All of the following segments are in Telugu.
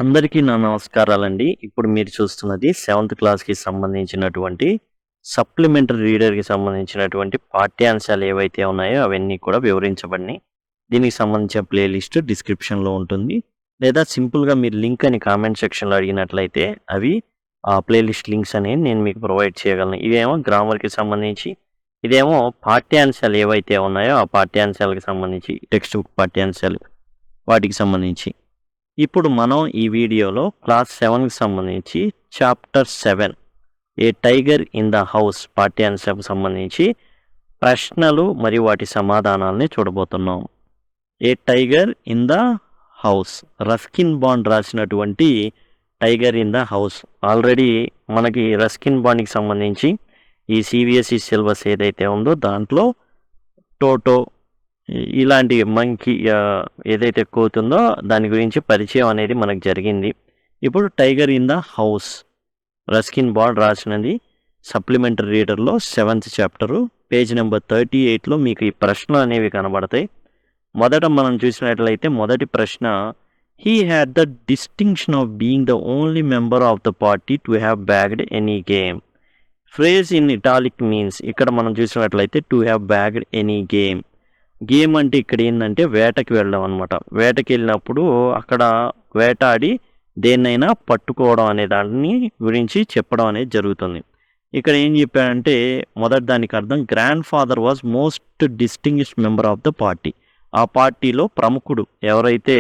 అందరికీ నా నమస్కారాలండి. ఇప్పుడు మీరు చూస్తున్నది 7th క్లాస్‌కి సంబంధించినటువంటి సప్లిమెంటరీ రీడర్‌కి సంబంధించినటువంటి పాఠ్యాంశాలు ఏవైతే ఉన్నాయో అవన్నీ కూడా వివరించబడినాయి. దీనికి సంబంధించిన ప్లేలిస్ట్ డిస్క్రిప్షన్‌లో ఉంటుంది. లేదా సింపుల్‌గా మీరు లింక్ అని కామెంట్ సెక్షన్‌లో అడిగినట్లయితే అవి ఆ ప్లేలిస్ట్ లింక్స్ అనేవి నేను మీకు ప్రొవైడ్ చేయగలను. ఇవేమో గ్రామర్‌కి సంబంధించి, ఇదేమో పాఠ్యాంశాలు ఏవైతే ఉన్నాయో ఆ పాఠ్యాంశాలకు సంబంధించి టెక్స్ట్ బుక్ పాఠ్యాంశాలు వాటికి సంబంధించి. ఇప్పుడు మనం ఈ వీడియోలో క్లాస్ 7కి సంబంధించి chapter 7 a tiger in the house పాఠ్యాంశం సంబంధించి ప్రశ్నలు మరియు వాటి సమాధానాలని చూడబోతున్నాం. A tiger in the house, Ruskin Bond రాసినటువంటి tiger in the house. Already మనకి రస్కిన్ బాండ్కి సంబంధించి ఈ సిబిఎస్ఈ సిలబస్ ఏదైతే ఉందో దాంట్లో టోటో ఇలాంటి మంకీ ఏదైతే కోతుందో దాని గురించి పరిచయం అనేది మనకు జరిగింది. ఇప్పుడు tiger in the house Ruskin Bond రాసినది సప్లిమెంటరీ రీడర్లో 7th చాప్టరు పేజ్ నెంబర్ 38లో మీకు ఈ ప్రశ్నలు అనేవి కనబడతాయి. మొదట మనం చూసినట్లయితే మొదటి ప్రశ్న, he had the distinction of being the only member of the party to have బ్యాగ్డ్ any game. Phrase in italic means ఇక్కడ మనం చూసినట్లయితే to have బ్యాగ్డ్ any game. Game అంటే ఇక్కడ ఏంటంటే వేటకి వెళ్ళడం అనమాట. వేటకి వెళ్ళినప్పుడు అక్కడ వేటాడి దేన్నైనా పట్టుకోవడం అనే దాన్ని గురించి చెప్పడం అనేది జరుగుతుంది. ఇక్కడ ఏం చెప్పాడంటే మొదటి దానికి అర్థం, grand father was most distinguished member of the party. ఆ పార్టీలో ప్రముఖుడు ఎవరైతే,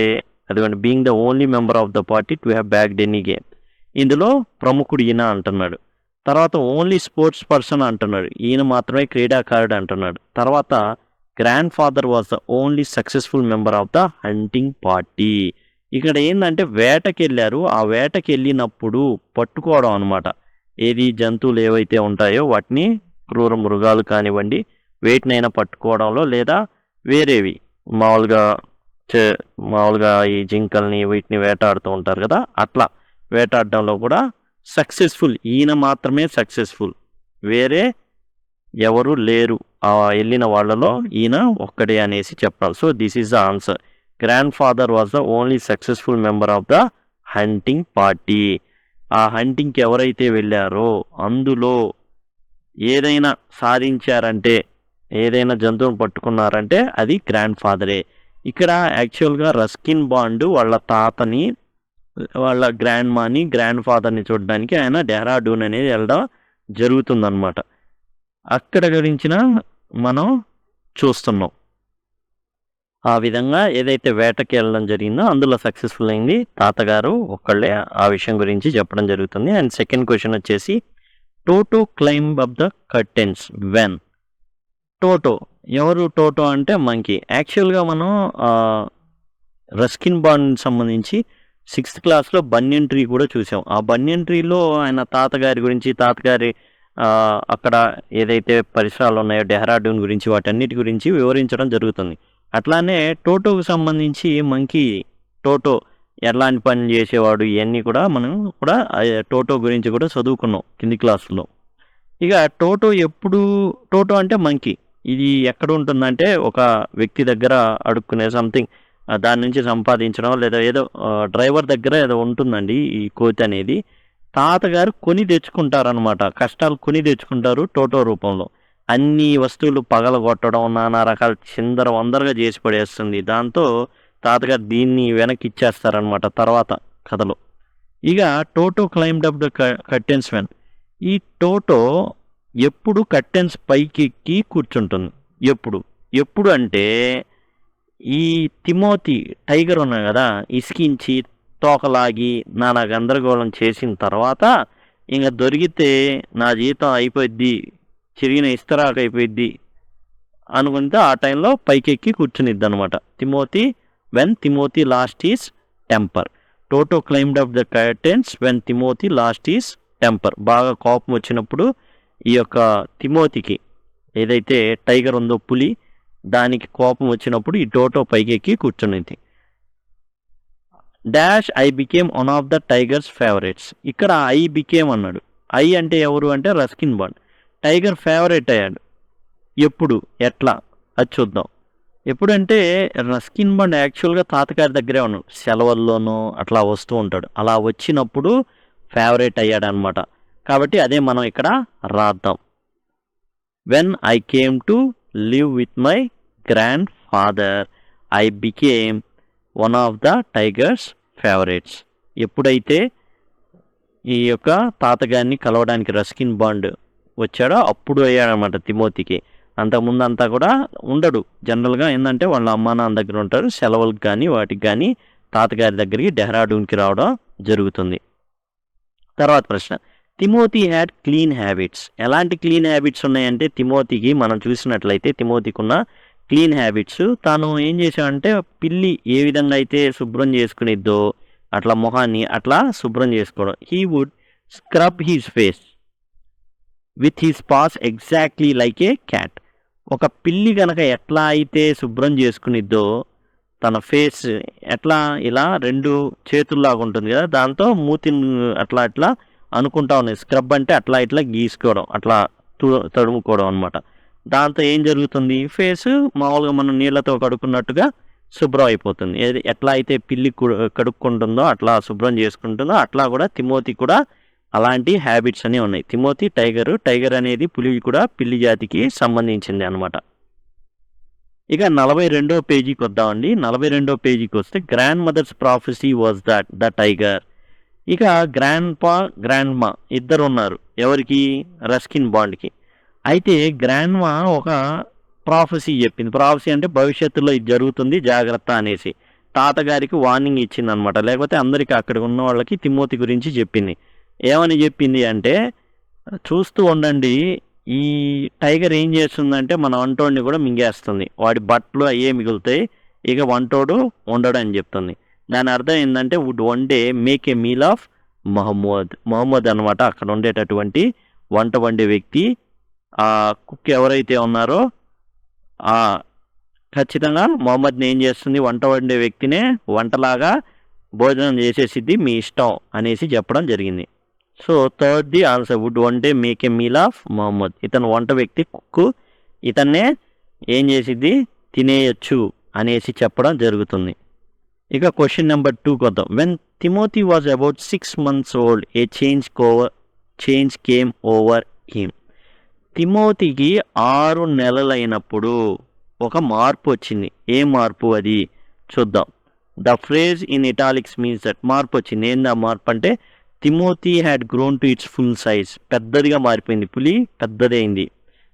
అదిగోండి being the only member of the party to have బ్యాగ్డ్ any game. ఇందులో ప్రముఖుడు ఈయన అంటున్నాడు. తర్వాత ఓన్లీ స్పోర్ట్స్ పర్సన్ అంటున్నాడు, ఈయన మాత్రమే క్రీడాకారుడు అంటున్నాడు. తర్వాత grand father was the only successful member of the hunting party. ఇక్కడ ఏంటంటే వేటకి వెళ్ళారు, ఆ వేటకి వెళ్ళినప్పుడు పట్టుకోవడం అనమాట. ఏది జంతువులు ఏవైతే ఉంటాయో వాటిని, క్రూర మృగాలు కానివ్వండి, వేటినైనా పట్టుకోవడంలో లేదా వేరేవి మామూలుగా ఈ జింకల్ని వీటిని వేటాడుతూ ఉంటారు కదా, అట్లా వేటాడడంలో కూడా సక్సెస్ఫుల్, ఈయన మాత్రమే సక్సెస్ఫుల్, వేరే ఎవరు లేరు ఆ వెళ్ళిన వాళ్ళలో ఈయన ఒక్కడే అనేసి చెప్పాలి. So this is the answer. Grand father was the only successful member of the hunting party. ఆ హంటింగ్కి ఎవరైతే వెళ్ళారో అందులో ఏదైనా సాధించారంటే, ఏదైనా జంతువును పట్టుకున్నారంటే అది గ్రాండ్ ఫాదరే. ఇక్కడ యాక్చువల్గా రస్కిన్ బాండ్ వాళ్ళ తాతని, వాళ్ళ గ్రాండ్ మాని, గ్రాండ్ ఫాదర్ని చూడడానికి ఆయన డెహ్రాడూన్ అనేది వెళ్ళడం జరుగుతుందన్నమాట. అక్కడ గురించిన మనం చూస్తున్నాం. ఆ విధంగా ఏదైతే వేటకి వెళ్ళడం జరిగిందో అందులో సక్సెస్ఫుల్ అయింది తాతగారు ఒక్కళ్ళే, ఆ విషయం గురించి చెప్పడం జరుగుతుంది. అండ్ సెకండ్ క్వశ్చన్ వచ్చేసి, toto climb up the curtains when. Toto ఎవరు? టోటో అంటే మంకీ. యాక్చువల్గా మనం రస్కిన్ బాండ్ సంబంధించి 6th క్లాస్లో బన్యన్ ట్రీ కూడా చూసాం. ఆ బన్యన్ ట్రీలో ఆయన తాతగారి గురించి, తాతగారి అక్కడ ఏదైతే పరిసరాలు ఉన్నాయో డెహ్రాడూన్ గురించి, వాటన్నిటి గురించి వివరించడం జరుగుతుంది. అట్లానే టోటోకి సంబంధించి మంకీ టోటో ఎలాంటి పనులు చేసేవాడు ఇవన్నీ కూడా మనం కూడా టోటో గురించి కూడా చదువుకున్నాం కింది క్లాసులో. ఇక టోటో అంటే మంకీ. ఇది ఎక్కడ ఉంటుందంటే ఒక వ్యక్తి దగ్గర అడుక్కునే సంథింగ్, దాని నుంచి సంపాదించడం లేదా ఏదో డ్రైవర్ దగ్గర ఏదో ఉంటుందండి ఈ కోతి అనేది. తాతగారు కొని తెచ్చుకుంటారనమాట, కష్టాలు కొని తెచ్చుకుంటారు టోటో రూపంలో. అన్ని వస్తువులు పగలగొట్టడం, నానా రకాల చిందర వందరగా చేసి పడేస్తుంది. దాంతో తాతగారు దీన్ని వెనక్కి ఇచ్చేస్తారనమాట తర్వాత కథలో. ఇక toto climbed up the curtains when. ఈ టోటో ఎప్పుడు కర్టెన్స్ పైకి ఎక్కి కూర్చుంటుంది. ఎప్పుడు అంటే ఈ తిమోతి టైగర్ ఉన్నాయి కదా, ఇసికించి తోకలాగి నానా గందరగోళం చేసిన తర్వాత ఇంకా దొరికితే నా జీతం అయిపోద్ది, చిరిగిన ఇస్తరాకు అయిపోయిద్ది అనుకుంటే ఆ టైంలో పైకెక్కి కూర్చునిద్ది అనమాట. When Timothy last is temper. Toto climbed up the curtains when Timothy last is temper. బాగా కోపం వచ్చినప్పుడు ఈ యొక్క తిమోతికి, ఏదైతే టైగర్ ఉందో పులి, దానికి కోపం వచ్చినప్పుడు ఈ టోటో పైకెక్కి కూర్చునింది. Dash I became one of the tiger's favourites. ఇక్కడ ఐ బికేమ్ అన్నాడు. ఐ అంటే ఎవరు అంటే రస్కిన్ బాండ్. టైగర్ ఫేవరెట్ అయ్యాడు. ఎప్పుడు, ఎట్లా, అది చూద్దాం. ఎప్పుడంటే రస్కిన్ బాండ్ యాక్చువల్గా తాతగారి దగ్గరే ఉన్నాడు, సెలవుల్లోనూ అట్లా వస్తూ ఉంటాడు. అలా వచ్చినప్పుడు ఫేవరెట్ అయ్యాడనమాట. కాబట్టి అదే మనం ఇక్కడ రాద్దాం. When I came to live with my grand father I became one of the tiger's favourites. ఎప్పుడైతే ఈ యొక్క తాతగారిని కలవడానికి రస్కిన్ బాండ్ వచ్చాడో అప్పుడు అయ్యాడనమాట తిమోతికి. అంతకుముందు అంతా కూడా ఉండడు. జనరల్గా ఏంటంటే వాళ్ళ అమ్మా నాన్న దగ్గర ఉంటారు, సెలవులకు కానీ వాటికి కానీ తాతగారి దగ్గరికి డెహ్రాడూన్కి రావడం జరుగుతుంది. తర్వాత ప్రశ్న, తిమోతి హ్యాడ్ క్లీన్ హ్యాబిట్స్. ఎలాంటి క్లీన్ హ్యాబిట్స్ ఉన్నాయంటే తిమోతికి మనం చూసినట్లయితే తిమోతికి ఉన్న క్లీన్ హ్యాబిట్స్, తాను ఏం చేశాడంటే పిల్లి ఏ విధంగా అయితే శుభ్రం చేసుకునిద్దో అట్లా మొహాన్ని అట్లా శుభ్రం చేసుకోవడం. He would scrub his face with his paws exactly like a cat. ఒక పిల్లి కనుక ఎట్లా అయితే శుభ్రం చేసుకునిద్దో తన ఫేస్ ఎట్లా ఇలా రెండు చేతుల్లాగా ఉంటుంది కదా, దాంతో మూతిని అట్లా అట్లా అనుకుంటా ఉన్నాయి. స్క్రబ్ అంటే అట్లా ఇట్లా గీసుకోవడం, అట్లా తడుముకోవడం అనమాట. దాంతో ఏం జరుగుతుంది, ఫేస్ మామూలుగా మనం నీళ్ళతో కడుక్కున్నట్టుగా శుభ్రం అయిపోతుంది. ఎట్లా అయితే పిల్లి కడుక్కుంటుందో అట్లా శుభ్రం చేసుకుంటుందో అట్లా కూడా తిమోతి కూడా అలాంటి హ్యాబిట్స్ అన్నీ ఉన్నాయి. తిమోతి టైగర్ అనేది పులి కూడా పిల్లి జాతికి సంబంధించింది అనమాట. ఇక 42వ పేజీకి వద్దామండి. 42వ పేజీకి వస్తే grandmother's prophecy was that the tiger. ఇక గ్రాండ్ మా ఇద్దరు ఉన్నారు ఎవరికి, రస్కిన్ బాండ్కి. అయితే గ్రాండ్ మా ఒక ప్రాఫెసీ చెప్పింది. ప్రాఫెసీ అంటే భవిష్యత్తులో ఇది జరుగుతుంది జాగ్రత్త అనేసి తాతగారికి వార్నింగ్ ఇచ్చింది అనమాట. లేకపోతే అందరికీ అక్కడ ఉన్న వాళ్ళకి తిమోతి గురించి చెప్పింది. ఏమని చెప్పింది అంటే, చూస్తూ ఉండండి, ఈ టైగర్ ఏం చేస్తుందంటే మన వంటోడిని కూడా మింగేస్తుంది, వాడి బట్టలు అయ్యే మిగులుతాయి, ఇక వంటోడు ఉండడు అని చెప్తుంది. దాని అర్థం ఏంటంటే would one day make a meal of Mohammed అనమాట. అక్కడ ఉండేటటువంటి వంట వండే వ్యక్తి, ఆ కుక్ ఎవరైతే ఉన్నారో ఖచ్చితంగా మొహమ్మద్ని ఏం చేస్తుంది, వంట వండే వ్యక్తినే వంటలాగా భోజనం చేసేసిద్ది, మీ ఇష్టం అనేసి చెప్పడం జరిగింది. So third the answer, would one day make a meal of Mohammed. ఇతను వంట వ్యక్తి, కుక్కు, ఇతన్నే ఏం చేసిద్ది, తినేయచ్చు అనేసి చెప్పడం జరుగుతుంది. ఇక క్వశ్చన్ నెంబర్ 2 కొద్దాం. When Timothy was about 6 months old a change came over him. తిమోతికి 6 నెలలైనప్పుడు ఒక మార్పు వచ్చింది. ఏ మార్పు అది చూద్దాం. The phrase in italics means that, మార్పు వచ్చింది. ఏంది ఆ మార్పు అంటే, Timothy had grown to it's full size. పెద్దదిగా మారిపోయింది, పులి పెద్దదైంది.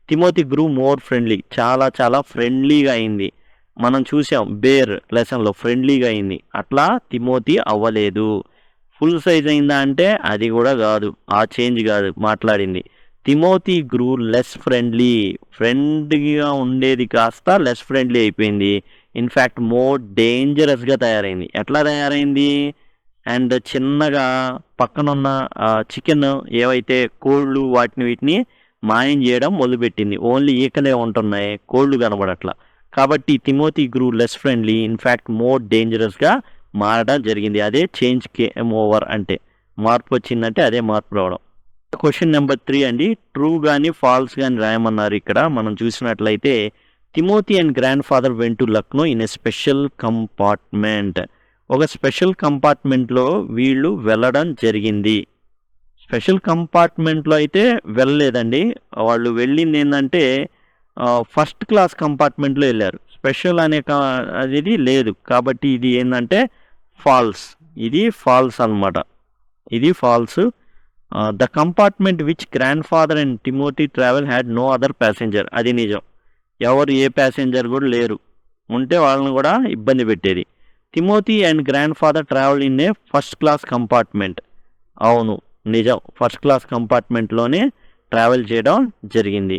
తిమోతి గ్రూ మోర్ ఫ్రెండ్లీ, చాలా చాలా ఫ్రెండ్లీగా అయింది. మనం చూసాం బేర్ లెసన్లో, ఫ్రెండ్లీగా అయింది. అట్లా తిమోతి అవ్వలేదు. ఫుల్ సైజ్ అయిందా అంటే అది కూడా కాదు, ఆ చేంజ్ కాదు మాట్లాడింది. తిమోతి గ్రూ లెస్ ఫ్రెండ్లీ, ఫ్రెండ్లీగా ఉండేది కాస్త లెస్ ఫ్రెండ్లీ అయిపోయింది. ఇన్ఫ్యాక్ట్ మోర్ డేంజరస్గా తయారైంది. ఎట్లా తయారైంది, అండ్ చిన్నగా పక్కనున్న చికెన్ ఏవైతే కోళ్ళు వీటిని మాయం చేయడం మొదలుపెట్టింది. ఓన్లీ ఈకలే ఉంటున్నాయి, కోళ్ళు కనబడట్లా. కాబట్టి Timothy grew less friendly, in fact more డేంజరస్గా మారడం జరిగింది. అదే చేంజ్ కేమ్ ఓవర్ అంటే, మార్పు వచ్చిందంటే అదే మార్పు రావడం. క్వశ్చన్ నెంబర్ 3 అండి. ట్రూ కానీ ఫాల్స్ కానీ రాయమన్నారు. ఇక్కడ మనం చూసినట్లయితే Timothy and grand father went to Lucknow in a special compartment. ఒక స్పెషల్ కంపార్ట్మెంట్లో వీళ్ళు వెళ్ళడం జరిగింది. స్పెషల్ కంపార్ట్మెంట్లో అయితే వెళ్ళలేదండి, వాళ్ళు వెళ్ళింది ఏంటంటే ఫస్ట్ క్లాస్ కంపార్ట్మెంట్లో వెళ్ళారు. స్పెషల్ అనే అది లేదు. కాబట్టి ఇది ఏంటంటే ఫాల్స్, ఇది ఫాల్స్ అనమాట, ఇది false. The compartment which grandfather and Timothy travel had no other passenger. అది నిజం, ఎవరు ఏ ప్యాసింజర్ కూడా లేరు, ఉంటే వాళ్ళని కూడా ఇబ్బంది పెట్టేది. Timothy and grand father travel in a first class compartment. అవును నిజం, ఫస్ట్ క్లాస్ కంపార్ట్మెంట్లోనే ట్రావెల్ చేయడం జరిగింది.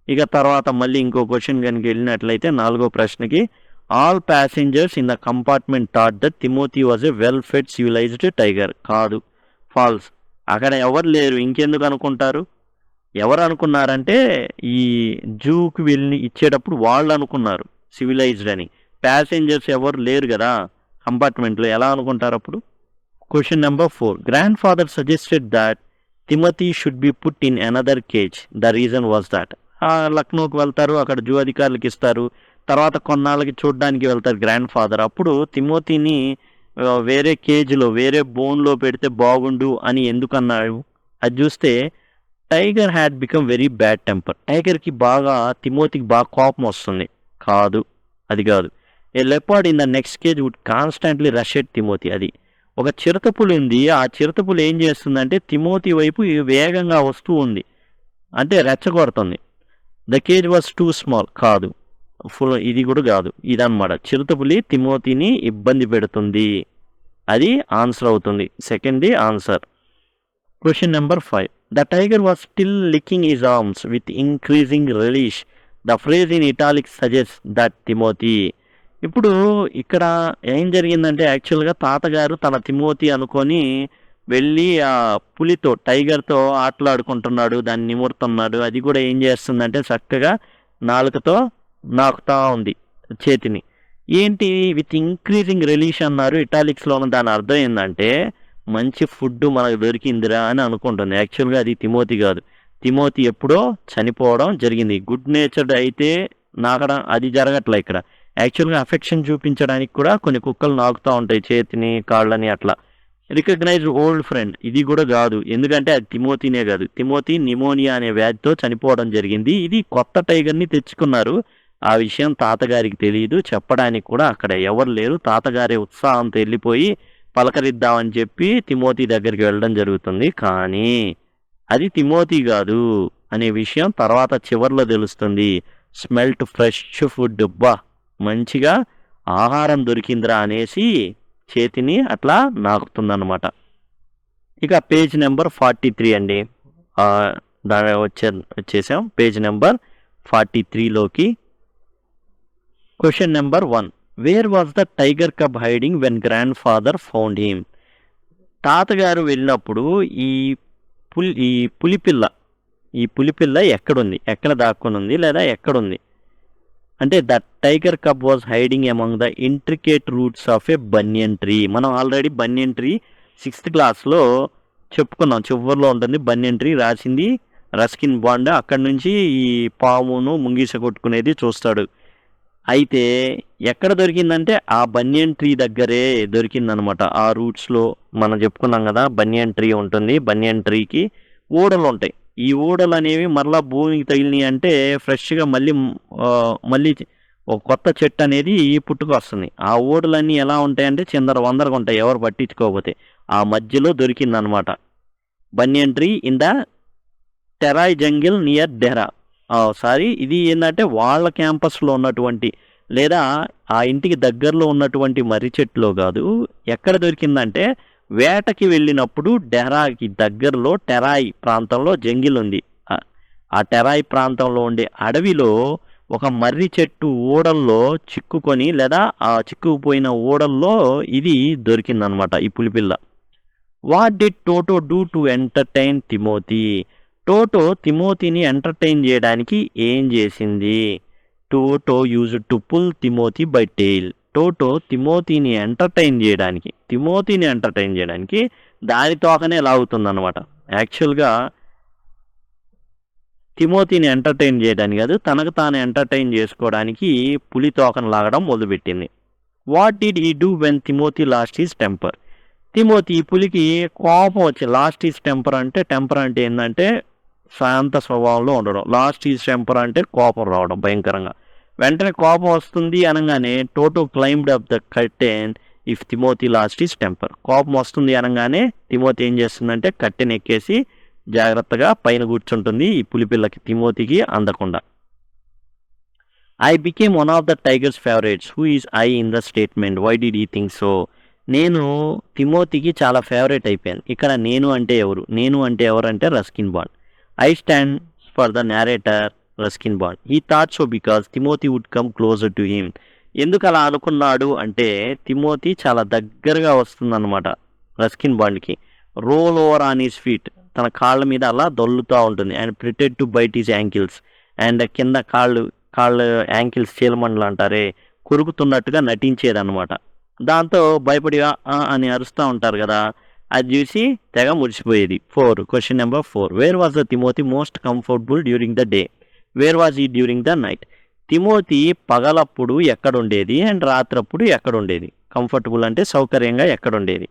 ఇక తర్వాత మళ్ళీ ఇంకో క్వశ్చన్ కనుక వెళ్ళినట్లయితే 4వ ప్రశ్నకి, all passengers in the compartment thought that Timothy was a well fed civilised tiger. కాదు, ఫాల్స్. అక్కడ ఎవరు లేరు, ఇంకెందుకు అనుకుంటారు. ఎవరు అనుకున్నారంటే ఈ జూకి వెళ్ళి ఇచ్చేటప్పుడు వాళ్ళు అనుకున్నారు సివిలైజ్డ్ అని. ప్యాసింజర్స్ ఎవరు లేరు కదా కంపార్ట్మెంట్లో, ఎలా అనుకుంటారు అప్పుడు. Question number 4, grandfather suggested that Timothy should be put in another cage. The reason was that. లక్నోకి వెళ్తారు, అక్కడ జూ అధికారులకు ఇస్తారు, తర్వాత కొన్నాళ్ళకి చూడడానికి వెళ్తారు గ్రాండ్ ఫాదర్. అప్పుడు తిమోతిని వేరే కేజ్‌లో, వేరే బోన్‌లో పెడితే బాగుండు అని ఎందుకన్నారు? అది చూస్తే tiger had become very bad temper. టైగర్‌కి బాగా తిమోతికి బాగా కోపం వస్తుంది. కాదు. అది కాదు. A leopard in the next cage would constantly rush at Timothy. అది. ఒక చిరుతపులి ఉంది. ఆ చిరుతపులి ఏం చేస్తుందంటే తిమోతి వైపు వేగంగా వస్తూ ఉంది. అంటే రెచ్చగొడుతుంది. The cage was too small. కాదు. ఇది కూడా కాదు. ఇదన్నమాట. చిరుతపులి తిమోతిని ఇబ్బంది పెడుతుంది. అది ఆన్సర్ అవుతుంది. సెకండ్‌ది answer. Question number 5. The tiger was still licking his arms with increasing relish. The phrase in italic suggest that Timothy. ఇప్పుడు ఇక్కడ ఏం జరిగిందంటే యాక్చువల్‌గా తాతగారు తన తిమోతి అనుకొని వెళ్ళి ఆ పులితో, టైగర్‌తో ఆటలాడుకుంటున్నాడు. దాన్ని నిమురుతున్నాడు. అది కూడా ఏం చేస్తుందంటే చక్కగా నాలుకతో నాకుతా ఉంది చేతిని. ఏంటి విత్ ఇంక్రీజింగ్ రిలీష్ అన్నారు. ఇటాలిక్స్‌లోను దాని అర్థం ఏందంటే మంచి ఫుడ్ మనకు దొరికిందిరా అని అనుకుంటుంది. యాక్చువల్‌గా అది తిమోతి కాదు. తిమోతి ఎప్పుడో చనిపోవడం జరిగింది. గుడ్ నేచర్డ్ అయితే నాకడం అది జరగట్లే ఇక్కడ. యాక్చువల్‌గా అఫెక్షన్ చూపించడానికి కూడా కొన్ని కుక్కలు నాకుతూ ఉంటాయి చేతిని, కాళ్ళని అట్లా. Recognise old friend. ఇది కూడా కాదు. ఎందుకంటే అది తిమోతినే కాదు. తిమోతి నిమోనియా అనే వ్యాధితో చనిపోవడం జరిగింది. ఇది కొత్త టైగర్‌ని తెచ్చుకున్నారు. ఆ విషయం తాతగారికి తెలియదు. చెప్పడానికి కూడా అక్కడ ఎవరు లేరు. తాతగారే ఉత్సాహంతో వెళ్ళిపోయి పలకరిద్దామని చెప్పి తిమోతి దగ్గరికి వెళ్ళడం జరుగుతుంది. కానీ అది తిమోతి కాదు అనే విషయం తర్వాత చివర్లో తెలుస్తుంది. Smelt fresh food. మంచిగా ఆహారం దొరికిందిరా అనేసి చేతిని అట్లా నాకుతుందన్నమాట. ఇక పేజ్ నెంబర్ 43 అండి. దాని వచ్చేసాం పేజ్ నెంబర్ 43లోకి. Question number 1. Where was the tiger cub hiding when grandfather found him? తాతగారు వెళ్ళినప్పుడు ఈ పులిపిల్ల ఎక్కడుంది? ఎక్కడ దాక్కుని ఉంది లేదా ఎక్కడుంది? అంటే the tiger cub was hiding among the intricate roots of a banyan tree. మనం ఆల్రెడీ బనియన్ ట్రీ 6th క్లాస్లో చెప్పుకున్నాం. చివరిలో ఉంటుంది బనియన్ ట్రీ. రాసింది రస్కిన్ బాండ్. అక్కడి నుంచి ఈ పామును ముంగీస కొట్టుకునేది చూస్తాడు. అయితే ఎక్కడ దొరికిందంటే ఆ బనియన్ ట్రీ దగ్గరే దొరికిందనమాట. ఆ రూట్స్లో మనం చెప్పుకున్నాం కదా, బనియన్ ట్రీ ఉంటుంది. బనియన్ ట్రీకి ఊడలు ఉంటాయి. ఈ ఊడలు అనేవి మరలా భూమికి తగిలినాయి అంటే ఫ్రెష్గా మళ్ళీ ఒక కొత్త చెట్టు అనేది పుట్టుకొస్తుంది. ఆ ఊడలన్నీ ఎలా ఉంటాయంటే చిందరవందరగా ఉంటాయి ఎవరు పట్టించుకోకపోతే. ఆ మధ్యలో దొరికిందనమాట banyan tree in the Terai jungle near Dehra. ఇది ఏంటంటే వాళ్ళ క్యాంపస్లో ఉన్నటువంటి లేదా ఆ ఇంటికి దగ్గరలో ఉన్నటువంటి మర్రి చెట్టులో కాదు. ఎక్కడ దొరికిందంటే వేటకి వెళ్ళినప్పుడు డెహ్రాకి దగ్గరలో టెరాయ్ ప్రాంతంలో జంగిల్ ఉంది. ఆ టెరాయ్ ప్రాంతంలో ఉండే అడవిలో ఒక మర్రి చెట్టు ఊడల్లో చిక్కుకొని లేదా ఆ చిక్కుకుపోయిన ఊడల్లో ఇది దొరికిందనమాట ఈ పులిపిల్ల. What did Toto do to entertain Timothy? Toto తిమోతిని ఎంటర్టైన్ చేయడానికి ఏం చేసింది? Toto used to pull Timothy by tail. Toto తిమోతిని ఎంటర్టైన్ చేయడానికి దాని తోకనే లాగుతుందన్నమాట. యాక్చువల్గా తిమోతిని ఎంటర్టైన్ చేయడానికి కాదు, తనకు తాను ఎంటర్టైన్ చేసుకోవడానికి పులి తోకను లాగడం మొదలుపెట్టింది. What did he do when Timothy lost his temper? Timothy ఈ పులికి కోపం వచ్చి లాస్ట్ ఈజ్ టెంపర్ అంటే ఏంటంటే శాంత స్వభావంలో ఉండడం. లాస్ట్ ఈజ్ టెంపర్ అంటే కోపం రావడం భయంకరంగా. వెంటనే కోపం వస్తుంది అనగానే toto climbed up the curtain if Timothy last is temper. కోపం వస్తుంది అనగానే తిమోతి ఏం చేస్తుందంటే కట్టెను ఎక్కేసి జాగ్రత్తగా పైన కూర్చుంటుంది ఈ పులిపిల్లకి, తిమోతికి అందకుండా. I became one of the tiger's favourites. Who is I in the statement? Why did you think so? నేను తిమోతికి చాలా ఫేవరెట్ అయిపోయాను. ఇక్కడ నేను అంటే ఎవరంటే Ruskin Bond. I stand for the narrator Ruskin Bond. He thought so because Timothy would come closer to him. ఎందుకు అలా అనుకున్నాడు అంటే తిమోతి చాలా దగ్గరగా వస్తుందన్నమాట రస్కిన్ బాండ్కి. Roll over on his feet, తన కాళ్ళ మీద అలా దొల్లుతూ ఉంటుంది. And pretend to bite his ankles. And కింద కాళ్ళు యాంకిల్స్ చీలమండలు అంటారే, కొరుకుతున్నట్టుగా నటించేదన్నమాట. దాంతో భయపడి అని అరుస్తూ ఉంటారు కదా, అది చూసి తెగ మురిసిపోయేది. 4. Question number 4. Where was the Timothy most comfortable during the day? Where was he during the night? Timothy పగలప్పుడు ఎక్కడుండేది అండ్ రాత్రప్పుడు ఎక్కడుండేది? కంఫర్టబుల్ అంటే సౌకర్యంగా ఎక్కడుండేది?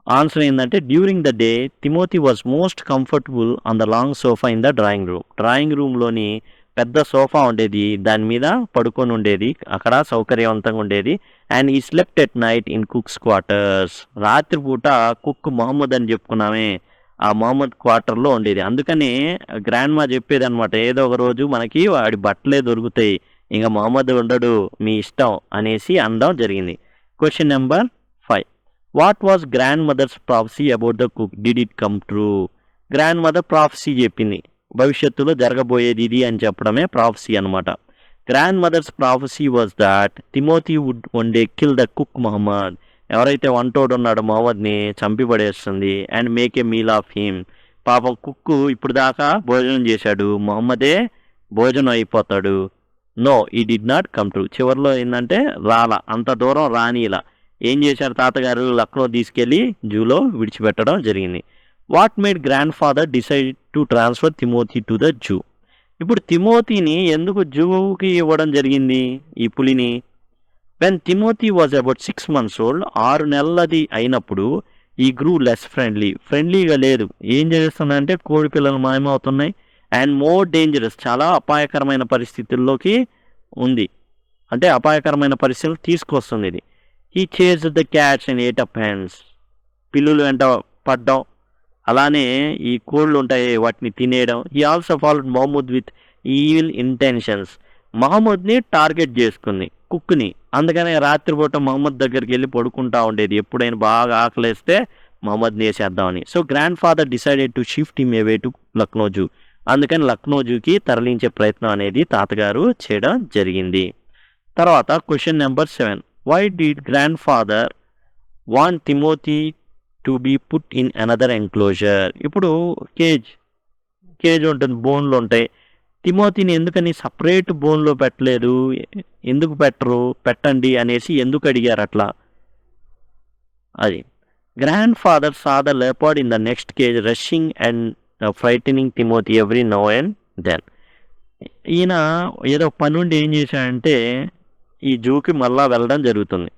ఆన్సర్ ఏంటంటే during the day Timothy was most comfortable on the long sofa in the drawing room. Drawing రూమ్లోని పెద్ద సోఫా ఉండేది, దాని మీద పడుకొని ఉండేది, అక్కడ సౌకర్యవంతంగా ఉండేది. అండ్ ఈ slept at night in cooks quarters. రాత్రిపూట కుక్ మొహమ్మద్ అని చెప్పుకున్నామే, ఆ మొహమ్మద్ క్వార్టర్లో ఉండేది. అందుకని గ్రాండ్ మా చెప్పేది అనమాట, ఏదో ఒక రోజు మనకి వాడి బట్టలే దొరుకుతాయి, ఇంకా మొహమ్మద్ ఉండడు, మీ ఇష్టం అనేసి అనడం జరిగింది. Question number 5. What was grandmother's prophecy about the cook, did it come true? Grandmother prophecy చెప్పింది, భవిష్యత్తులో జరగబోయేది ఇది అని చెప్పడమే ప్రాఫసీ అనమాట. Grandmother's prophecy was that Timothy would one day kill the cook Mohammed. ఎవరైతే వంటోడు ఉన్నాడో మొహమ్మద్ని చంపి పడేస్తుంది. And make a meal of him. పాపం కుక్కు ఇప్పుడు దాకా భోజనం చేశాడు, మొహమ్మదే భోజనం అయిపోతాడు. నో ఈ డిడ్ నాట్ కమ్ ట్రూ. చివరిలో ఏంటంటే రాలా, అంత దూరం రానిలా. ఏం చేశారు తాతగారు? లక్నో తీసుకెళ్ళి జూలో విడిచిపెట్టడం జరిగింది. What made grand father decide to transfer Timothy to the zoo? ఇప్పుడు తిమోతిని ఎందుకు జూకి ఇవ్వడం జరిగింది ఈ పులిని? When Timothy was about 6 months old, 6 నెలలది అయినప్పుడు ఈ గ్రూ లెస్ ఫ్రెండ్లీగా లేదు. ఏం చేస్తుందంటే కోడి పిల్లలు మాయమవుతున్నాయి. అండ్ మోర్ డేంజరస్, చాలా అపాయకరమైన పరిస్థితుల్లోకి ఉంది, అంటే అపాయకరమైన పరిస్థితులు తీసుకొస్తుంది ఇది. He chase the cats and ate up hands. పిల్లులు వెంట పడ్డం, అలానే ఈ కోళ్ళు ఉంటాయి వాటిని తినేయడం. He also followed Mohammed with evil intentions. మహమ్మద్ని టార్గెట్ చేసుకుంది కుక్ని. అందుకనే రాత్రిపూట మహమ్మద్ దగ్గరికి వెళ్ళి పడుకుంటా ఉండేది, ఎప్పుడైనా బాగా ఆకలేస్తే మహమ్మద్ని వేసేద్దామని. So grandfather decided to shift him away to Lucknow zoo. అందుకని లక్నో జూకి తరలించే ప్రయత్నం అనేది తాతగారు చేయడం జరిగింది. తర్వాత question number 7. Why did grandfather want Timothy to be put in another enclosure? ఇప్పుడు కేజ్ ఉంటుంది, బోన్లు ఉంటాయి. తిమోతిని ఎందుకని సపరేట్ బోన్లో పెట్టలేదు? ఎందుకు పెట్టండి అనేసి ఎందుకు అడిగారు అట్లా? అది grandfather saw the leopard in the next cage rushing and frightening Timothy every now and then. ఈయన ఏదో పనుండి ఏం చేశాడంటే ఈ జూకి మళ్ళా వెళ్ళడం జరుగుతుంది.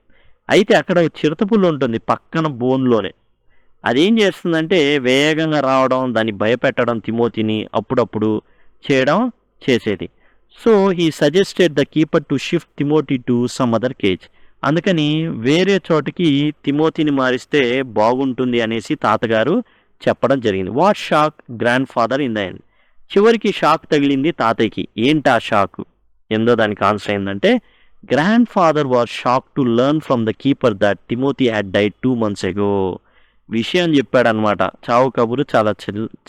అయితే అక్కడ చిరుతపుల్లు ఉంటుంది పక్కన బోన్లోనే. అదేం చేస్తుందంటే వేగంగా రావడం, దాన్ని భయపెట్టడం తిమోతిని అప్పుడప్పుడు చేసేది. So he suggested the keeper to shift Timothy to some other cage. అందుకని వేరే చోటికి తిమోతిని మారిస్తే బాగుంటుంది అనేసి తాతగారు చెప్పడం జరిగింది. What shock grand father in the end? చివరికి షాక్ తగిలింది తాతయ్యకి. ఏంటి ఆ షాక్? ఏందో దానికి ఆన్సర్ ఏంటంటే grandfather was shock to learn from the keeper that Timothy had died 2 months ago. విషయం చెప్పాడనమాట, చావు కబురు చాలా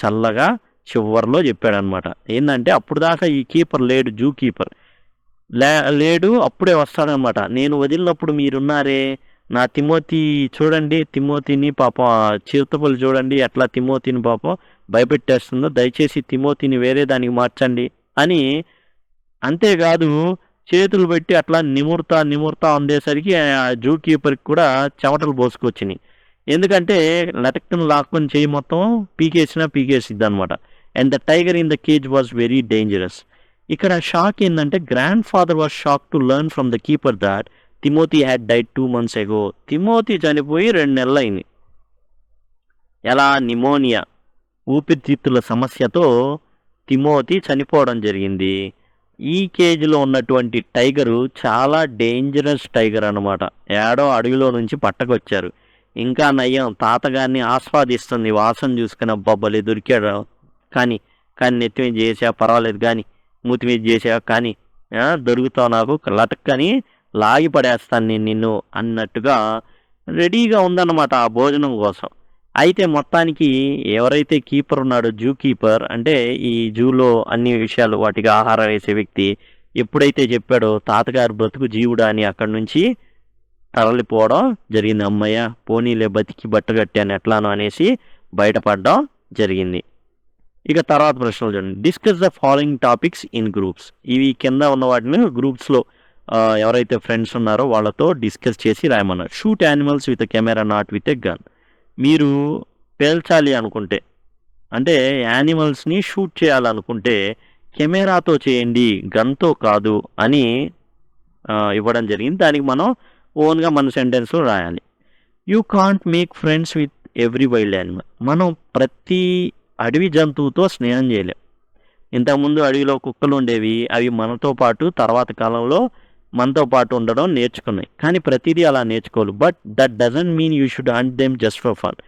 చల్లగా చివరిలో చెప్పాడనమాట. ఏంటంటే అప్పుడు దాకా ఈ కీపర్ లేడు, జూ కీపర్ లేడు, అప్పుడే వస్తాడనమాట. నేను వదిలినప్పుడు మీరున్నారే, నా తిమోతి చూడండి, తిమోతిని పాపం చిరుతపులు చూడండి ఎట్లా తిమోతిని పాపం భయపెట్టేస్తుందో, దయచేసి తిమోతిని వేరే దానికి మార్చండి అని. అంతేకాదు చేతులు పెట్టి అట్లా నిమురుతా ఉండేసరికి ఆ జూ కీపర్కి కూడా చెమటలు పోసుకొచ్చినాయి. ఎందుకంటే లటక్కును లాక్కొని చేయి మొత్తం పీకేసిద్ది అనమాట. And the tiger in the cage was very dangerous. ఇక్కడ షాక్ ఏంటంటే grandfather was shock to learn from the keeper that Timothy had died 2 months ago. తిమోతి చనిపోయి 2 నెలలు అయింది. ఎలా? నిమోనియా, ఊపిరితిత్తుల సమస్యతో తిమోతి చనిపోవడం జరిగింది. ఈ కేజ్లో ఉన్నటువంటి టైగరు చాలా డేంజరస్ టైగర్ అనమాట. ఏడో అడవిలో నుంచి పట్టకొచ్చారు. ఇంకా నయ్యం తాతగారిని ఆస్వాదిస్తుంది, వాసన చూసుకుని అబ్బాబ్బలే దొరికాడు, కానీ నెత్తి మీద చేసా పర్వాలేదు, కానీ మూతి మీద చేసా కానీ దొరుకుతావు, నాకు లటక్కని లాగి పడేస్తాను నేను నిన్ను అన్నట్టుగా రెడీగా ఉందన్నమాట ఆ భోజనం కోసం. అయితే మొత్తానికి ఎవరైతే కీపర్ ఉన్నాడో జూ కీపర్, అంటే ఈ జూలో అన్ని విషయాలు వాటికి ఆహారం వేసే వ్యక్తి, ఎప్పుడైతే చెప్పాడో తాతగారు బ్రతుకు జీవుడా అని అక్కడి నుంచి తరలిపోవడం జరిగింది. అమ్మయ్య పోనీలే బతికి బట్టగట్టాను ఎట్లానో అనేసి బయటపడడం జరిగింది. ఇక తర్వాత ప్రశ్నలు చూడండి. Discuss the following topics in groups. ఇవి కింద ఉన్న వాటిని గ్రూప్స్లో ఎవరైతే ఫ్రెండ్స్ ఉన్నారో వాళ్ళతో డిస్కస్ చేసి రాయమన్నారు. Shoot animals with camera not with a gun. మీరు పేల్చాలి అనుకుంటే, అంటే యానిమల్స్ని షూట్ చేయాలనుకుంటే కెమెరాతో చేయండి, గన్తో కాదు అని ఇవ్వడం జరిగింది. దానికి మనం ఓన్గా మన సెంటెన్స్లో రాయాలి. You can't make friends with every wild animal. మనం ప్రతి అడవి జంతువుతో స్నేహం చేయలేం. ఇంతకుముందు అడవిలో కుక్కలు ఉండేవి, అవి మనతో పాటు తర్వాత కాలంలో మనతో పాటు ఉండడం నేర్చుకున్నాయి. కానీ ప్రతిదీ అలా నేర్చుకోవాలి. But that doesn't mean you should hunt them just for fun.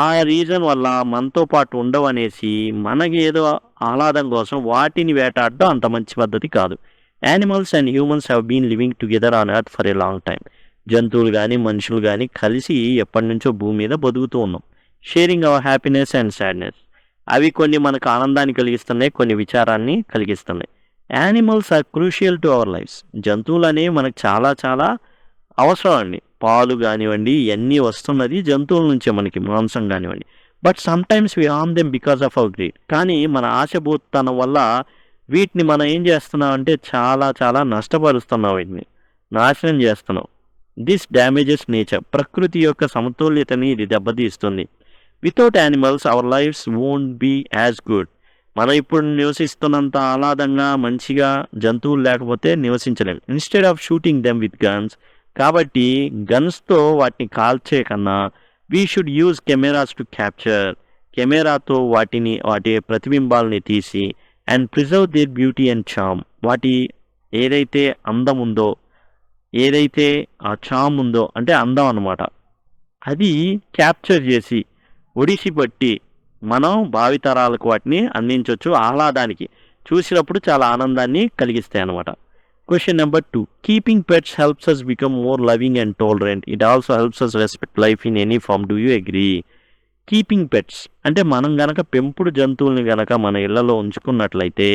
ఆ రీజన్ వల్ల మనతో పాటు ఉండవు అనేసి మనకి ఏదో ఆహ్లాదం కోసం వాటిని వేటాడడం అంత మంచి పద్ధతి కాదు. Animals and humans have been living together on earth for a long time. జంతువులు కానీ మనుషులు కానీ కలిసి ఎప్పటి నుంచో భూమి మీద బతుకుతూ ఉన్నాం. Sharing our happiness and sadness. అవి కొన్ని మనకు ఆనందాన్ని కలిగిస్తున్నాయి, కొన్ని విచారాన్ని కలిగిస్తున్నాయి. Animals are crucial to our lives. జంతువులు అనేవి మనకు చాలా చాలా అవసరం అండి. పాలు కానివ్వండి, ఇవన్నీ వస్తున్నది జంతువుల నుంచే, మనకి మాంసం కానివ్వండి. But sometimes we harm them because of our greed. కానీ మన ఆశభూతనం వల్ల వీటిని మనం ఏం చేస్తున్నాం అంటే చాలా చాలా నష్టపరుస్తున్నాం, వీటిని నాశనం చేస్తున్నాం. This damages nature. ప్రకృతి యొక్క సమతుల్యతని ఇది దెబ్బతీస్తుంది. Without animals our lives won't be as good. మనం ఇప్పుడు నివసిస్తున్నంత ఆహ్లాదంగా మంచిగా జంతువులు లేకపోతే నివసించలేము. Instead of shooting them with guns. కాబట్టి గన్స్తో వాటిని కాల్చే కన్నా we should use cameras to capture. కెమెరాతో వాటి ప్రతిబింబాలని తీసి and preserve their beauty and charm. వాటి ఏదైతే అందం ఉందో, ఏదైతే ఆ చామ్ ఉందో అంటే అందం అన్నమాట, అది క్యాప్చర్ చేసి ఒడిసి పట్టి మనం భావితరాలకు వాటిని అందించవచ్చు. ఆహ్లాదానికి చూసినప్పుడు చాలా ఆనందాన్ని కలిగిస్తాయి అన్నమాట. Question number 2. Keeping pets helps us become more loving and tolerant. It also helps us respect life in any form. Do you agree? Keeping pets అంటే మనం గనక పెంపుడు జంతువుల్ని గనక మన ఇళ్లలో ఉంచుకున్నట్లయితే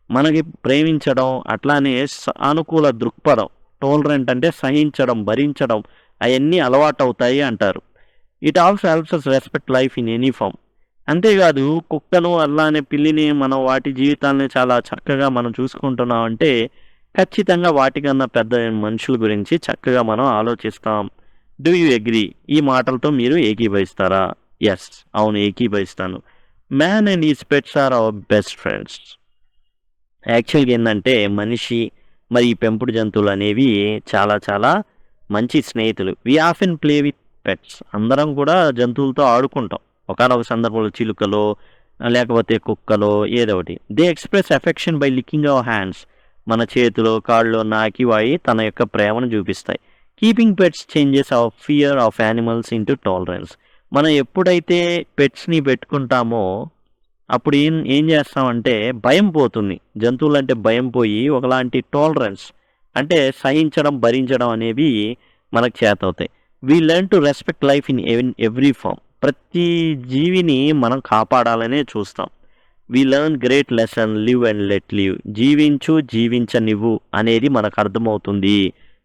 మనకి ప్రేమించడం, అట్లానే సానుకూల దృక్పథం, టాలరెంట్ అంటే సహించడం, భరించడం, అవన్నీ అలవాటు అవుతాయి అంటారు. It also helps us respect life in any form. అంతేకాదు కుక్కను అలానే పిల్లిని మనం వాటి జీవితాన్ని చాలా చక్కగా మనం చూసుకుంటున్నాం అంటే ఖచ్చితంగా వాటికన్నా పెద్ద మనుషుల గురించి చక్కగా మనం ఆలోచిస్తాం. Do you agree? ఈ మాటలతో మీరు ఏకీభవిస్తారా? ఎస్, అవును, ఏకీభవిస్తాను. Man and his pets are our best friends. యాక్చువల్గా ఏంటంటే మనిషి మరి ఈ పెంపుడు జంతువులు అనేవి చాలా చాలా మంచి స్నేహితులు. వి ఆఫెన్ ప్లే విత్ పెట్స్. అందరం కూడా జంతువులతో ఆడుకుంటాం. ఒకనొక సందర్భంలో చిలుకలో లేకపోతే కుక్కలో ఏదో ఒకటి. They express affection by licking our hands. మన చేతిలో కాళ్ళు నాకి వాయి తన యొక్క ప్రేమను చూపిస్తాయి. Keeping pets changes our fear of animals into tolerance. మనం ఎప్పుడైతే పెట్స్ని పెట్టుకుంటామో అప్పుడు ఏం చేస్తామంటే భయం పోతుంది. జంతువులు అంటే భయం పోయి ఒకలాంటి టాలరెన్స్ అంటే సహించడం, భరించడం అనేవి మనకు చేతవుతాయి. We learn to respect life in every form. ప్రతి జీవిని మనం కాపాడాలనే చూస్తాం. We learn great lesson, live and let live. జీవించు, జీవించనివ్వు అనేది మనకు అర్థమవుతుంది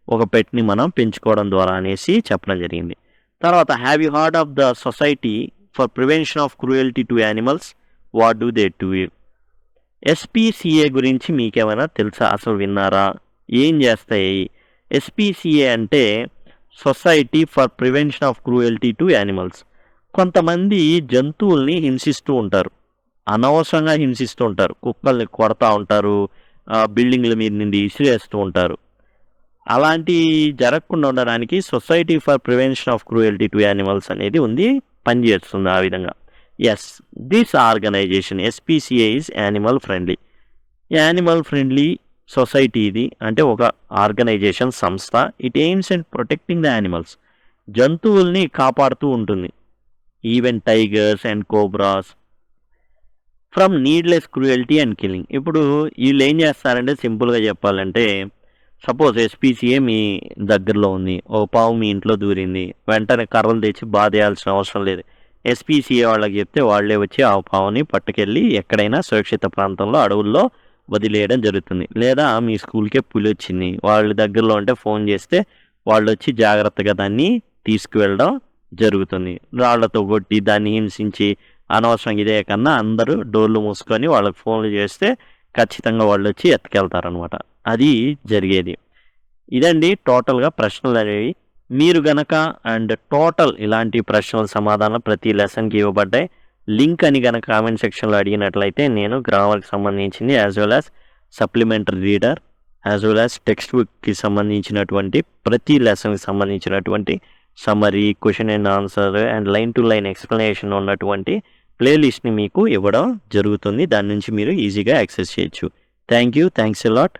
ఒక పెట్ని మనం పెంచుకోవడం ద్వారా అనేసి చెప్పడం జరిగింది. తర్వాత have you heard of the society for prevention of cruelty to animals? What do they to you? SPCA గురించి మీకేమైనా తెలుసా? అసలు విన్నారా? ఏం చేస్తాయి? ఎస్పీసీఏ అంటే society for prevention of cruelty to animals. కొంతమంది జంతువుల్ని హింసిస్తూ ఉంటారు, అనవసరంగా హింసిస్తూ ఉంటారు. కుక్కల్ని కొడతా ఉంటారు, బిల్డింగ్ల మీద నుండి ఇసిరేస్తూ ఉంటారు. అలాంటి జరగకుండా ఉండడానికి society for prevention of cruelty to animals అనేది ఉంది, పనిచేస్తుంది ఆ విధంగా. Yes, this organization SPCA is animal friendly. Animal friendly society ఇది అంటే ఒక ఆర్గనైజేషన్, సంస్థ. It aims and protecting the animals. జంతువుల్ని కాపాడుతూ ఉంటుంది. Even tigers and cobras from needless cruelty and killing. ఇప్పుడు వీళ్ళు ఏం చేస్తారంటే సింపుల్గా చెప్పాలంటే సపోజ్ ఎస్పీసీఏ మీ దగ్గరలో ఉంది, ఓ పావు మీ ఇంట్లో దూరింది, వెంటనే కర్రలు తెచ్చి బాధేయాల్సిన అవసరం లేదు. ఎస్పీసీఏ వాళ్ళకి చెప్తే వాళ్ళే వచ్చి ఆ పావుని పట్టుకెళ్ళి ఎక్కడైనా సురక్షిత ప్రాంతంలో అడవుల్లో వదిలేయడం జరుగుతుంది. లేదా మీ స్కూల్కే పులి వచ్చింది, వాళ్ళ దగ్గరలో ఉంటే ఫోన్ చేస్తే వాళ్ళు వచ్చి జాగ్రత్తగా దాన్ని తీసుకువెళ్ళడం జరుగుతుంది. రాళ్లతో కొట్టి దాన్ని హింసించి అనవసరంగా ఇదే కన్నా అందరూ డోర్లు మూసుకొని వాళ్ళకి ఫోన్లు చేస్తే ఖచ్చితంగా వాళ్ళు వచ్చి ఎత్తుకెళ్తారనమాట. అది జరిగేది. ఇదండి టోటల్గా ప్రశ్నలు అనేవి. మీరు గనక అండ్ టోటల్ ఇలాంటి ప్రశ్నల సమాధానం ప్రతి లెసన్కి ఇవ్వబడ్డాయి. లింక్ అని కనుక కామెంట్ సెక్షన్లో అడిగినట్లయితే నేను గ్రామర్కి సంబంధించింది as well as supplementary reader as well as text బుక్కి సంబంధించినటువంటి ప్రతి లెసన్కి సంబంధించినటువంటి summary, question and answer and line to line explanation ఉన్నటువంటి ప్లేలిస్ట్ని మీకు ఇవ్వడం జరుగుతుంది. దాని నుంచి మీరు ఈజీగా యాక్సెస్ చేయొచ్చు. Thanks a lot.